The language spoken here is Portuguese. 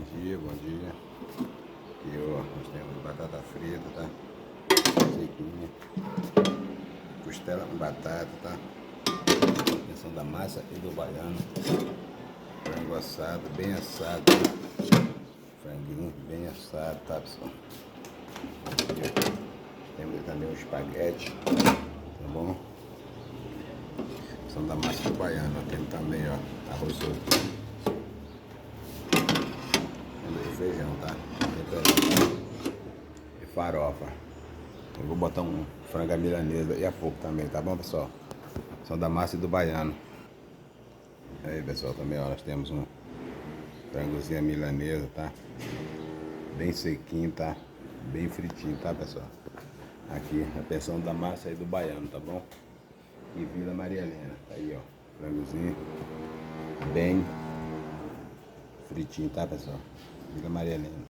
bom dia. Aqui, ó, nós temos batata frita, tá? Sequinha. Costela com batata, tá? Atenção da massa e do baiano. Frango assado, bem assado. Franguinho bem assado, tá, pessoal? Aqui, temos também o espaguete, tá bom? Atenção da massa do baiano. Temos também, ó, arroz solto. Feijão, tá? E farofa. Eu vou botar um frango à milanesa e a pouco também, tá bom, pessoal? São da massa e do baiano. Aí, pessoal, também, ó, nós temos um frangozinho à milanesa, tá? Bem sequinho, tá? Bem fritinho, tá, pessoal? Aqui, a pensão da massa e do baiano, tá bom? E Vila Maria Helena, tá aí, ó. Frangozinho bem fritinho, tá, pessoal? Vila Maria Helena.